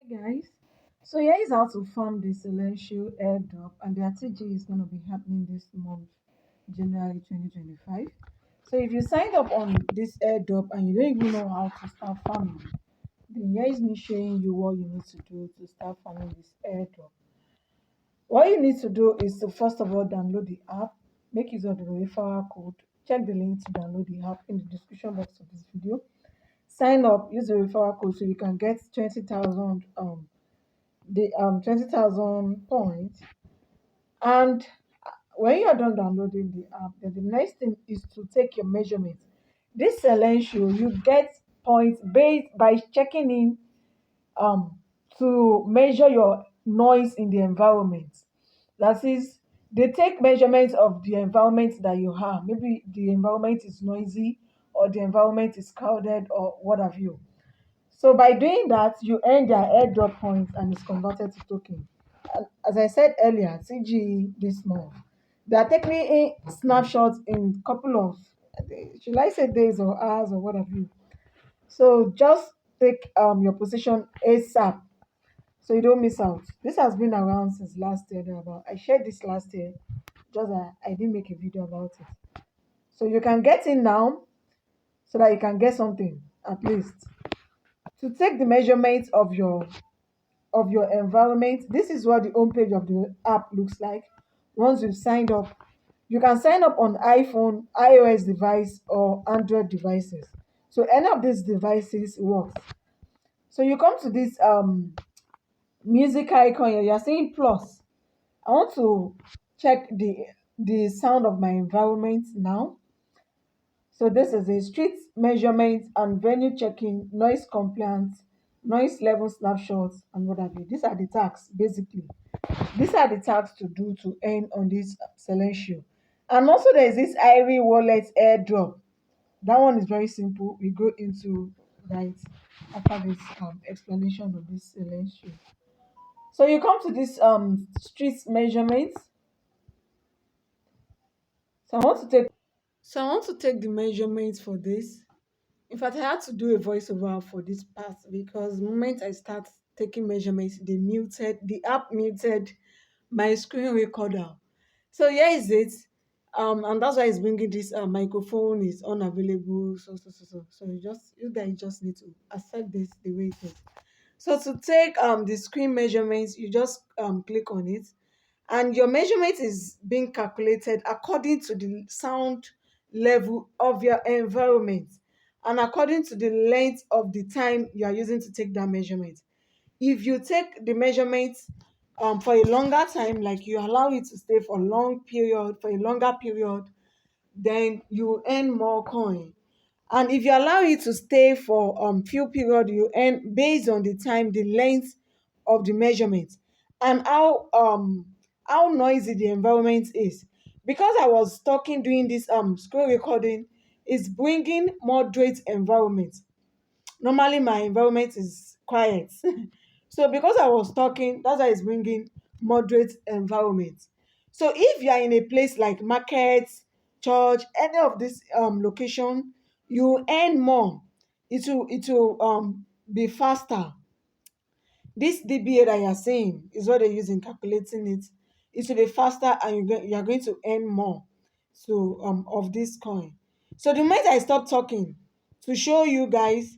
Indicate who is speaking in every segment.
Speaker 1: Guys, so here is how to farm the Silencio Airdrop, and the RTG is going to be happening this month, January 2025. So if you signed up on this airdrop and you don't even know how to start farming, then here is me showing you what you need to do to start farming this airdrop. What you need to do is to first of all download the app, make use of the referral code, check the link to download the app in the description box of this video. Sign up, use the referral code so you can get 20,000 20,000 points. And when you're done downloading the app, then the next thing is to take your measurements. This Silencio, you get points based by checking in to measure your noise in the environment. That is, they take measurements of the environment that you have. Maybe the environment is noisy or the environment is crowded or what have you. So by doing that, you earn their airdrop points and it's converted to token. And as I said earlier, CGE this month, they are taking snapshots in couple of, should I say days or hours or what have you. So just take your position ASAP so you don't miss out. This has been around since last year. About I shared this last year, just I didn't make a video about it. So you can get in now so that you can get something at least. To take the measurements of your environment, this is what the homepage of the app looks like. Once you've signed up, you can sign up on iPhone, iOS device, or Android devices. So any of these devices works. So you come to this music icon here, you're seeing plus. I want to check the sound of my environment now. So this is a street measurement and venue checking, noise compliance, noise level snapshots, and what have you. These are the tasks, basically. These are the tasks to do to earn on this Silencio. And also there is this Ari Wallet Airdrop. That one is very simple. We go into that after this explanation of this Silencio. So you come to this street measurements. So I want to take the measurements for this. In fact, I had to do a voiceover for this part because the moment I start taking measurements, the app muted my screen recorder. So here is it. And that's why it's bringing this microphone is unavailable. So you guys just need to accept this the way it is. So to take the screen measurements, you just click on it, and your measurement is being calculated according to the sound level of your environment and according to the length of the time you are using to take that measurement. If you take the measurement for a longer time, like you allow it to stay for a longer period, then you earn more coin. And if you allow it to stay for few period, you earn based on the time, the length of the measurement, and how noisy the environment is. Because I was talking during this screen recording, it's bringing moderate environment. Normally my environment is quiet. So because I was talking, that's why it's bringing moderate environment. So if you are in a place like market, church, any of this location, you earn more. It will be faster. This DBA that you're saying is what they use in calculating it. It will be faster, and you are going to earn more of this coin. So the moment I stop talking, to show you guys,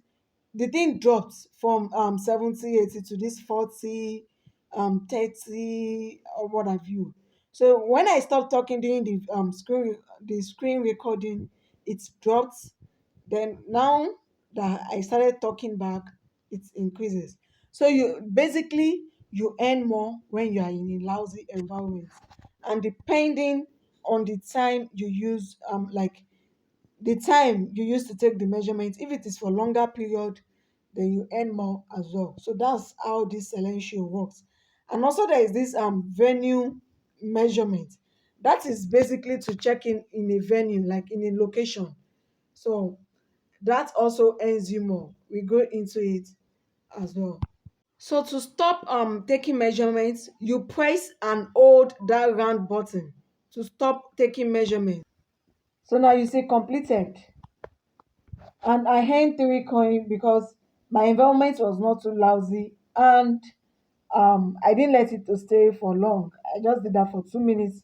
Speaker 1: the thing dropped from 70, 80 to this 40, 30, or what have you. So when I stop talking during the screen recording, it dropped. Then now that I started talking back, it increases. So you earn more when you are in a lousy environment, and depending on the time you use, like the time you use to take the measurement, if it is for longer period, then you earn more as well. So that's how this Silencio works. And also there is this venue measurement. That is basically to check in a venue, like in a location. So that also earns you more. We go into it as well. So to stop taking measurements, you press and hold that round button to stop taking measurements. So now you see completed. And I earned 3 coin because my environment was not too lousy and I didn't let it to stay for long. I just did that for 2 minutes,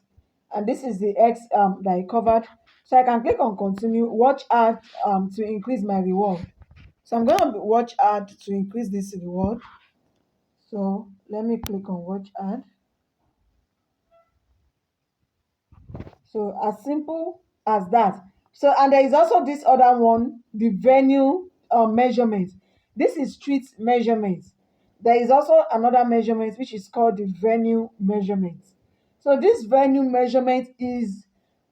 Speaker 1: and this is the X that I covered. So I can click on continue, watch ad to increase my reward. So I'm gonna watch ad to increase this reward. So let me click on watch ad. So as simple as that. So and there is also this other one, the venue measurement. This is street measurement. There is also another measurement which is called the venue measurement. So this venue measurement is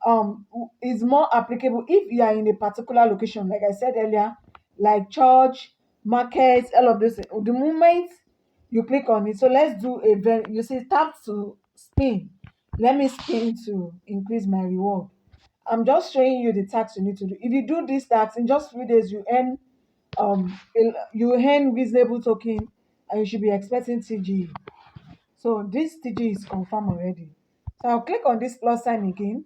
Speaker 1: more applicable if you are in a particular location, like I said earlier, like church, markets, all of this. The moment you click on it, so let's do a you see tap to spin. Let me spin to increase my reward. I'm just showing you the tax you need to do. If you do this tax in just 3 days, you earn reasonable token, and you should be expecting TG. So this TG is confirmed already. So I'll click on this plus sign again.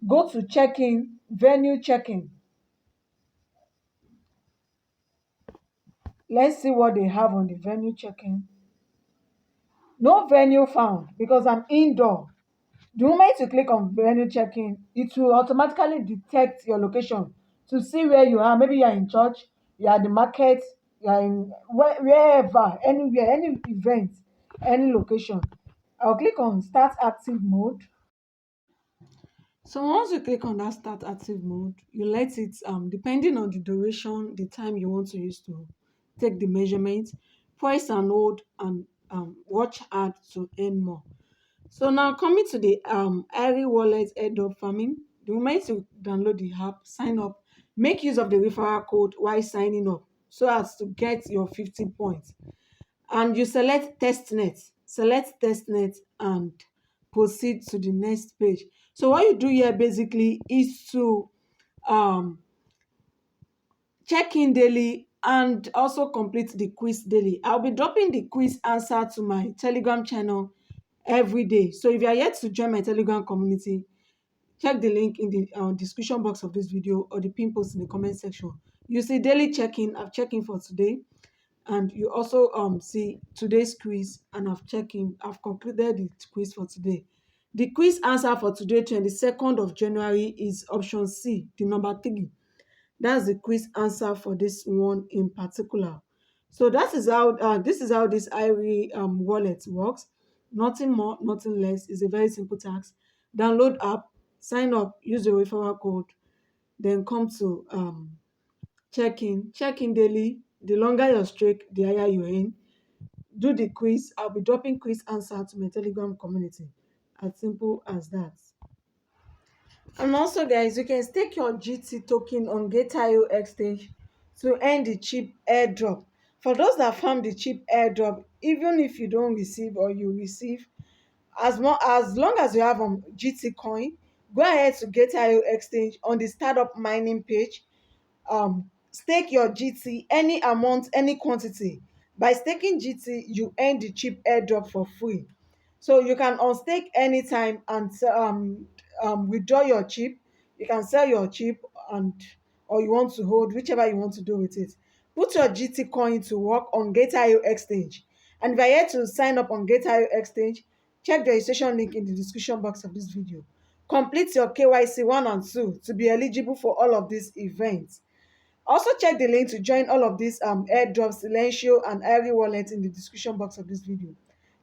Speaker 1: Go to check-in, venue check-in. Let's see what they have on the venue check-in. No venue found because I'm indoor. The moment you click on venue check-in, it will automatically detect your location to see where you are. Maybe you are in church, you are at the market, you are in wherever, anywhere, any event, any location. I'll click on start active mode. So once you click on that start active mode, you let it depending on the duration, the time you want to use to take the measurement, press and hold and watch ad to earn more. So now coming to the Ari Wallet Airdrop farming, the moment you download the app, sign up, make use of the referral code while signing up so as to get your 50 points. And you select testnet and proceed to the next page. So what you do here basically is to um, check in daily and also complete the quiz daily. I'll be dropping the quiz answer to my Telegram channel every day. So if you are yet to join my Telegram community, check the link in the description box of this video or the pin post in the comment section. You see daily check-in. I've checked in for today, and you also see today's quiz, and I've concluded the quiz for today. The quiz answer for today, 22nd of January, is option C, the number 3. That's the quiz answer for this one in particular. So this is how this Ari wallet works. Nothing more, nothing less. It's a very simple task. Download app, sign up, use the referral code, then come to check in daily. The longer your streak, the higher you earn. Do the quiz. I'll be dropping quiz answer to my Telegram community. As simple as that. And also, guys, you can stake your GT token on Gate.io exchange to earn the cheap airdrop. For those that farm the cheap airdrop, even if you don't receive or you receive, as long as you have GT coin, go ahead to Gate.io exchange on the startup mining page. Stake your GT any amount, any quantity. By staking GT, you earn the cheap airdrop for free. So you can unstake anytime and withdraw your chip. You can sell your chip, and or you want to hold, whichever you want to do with it. Put your GT coin to work on Gate.io exchange. And if you're here to sign up on Gate.io exchange, check the registration link in the description box of this video. Complete your KYC 1 and 2 to be eligible for all of these events. Also check the link to join all of these airdrops, Silencio and Ari Wallet in the description box of this video.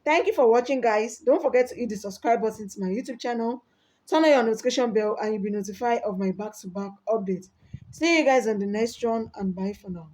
Speaker 1: Thank you for watching, guys. Don't forget to hit the subscribe button to my YouTube channel. Turn on your notification bell and you'll be notified of my back-to-back updates. See you guys on the next one, and bye for now.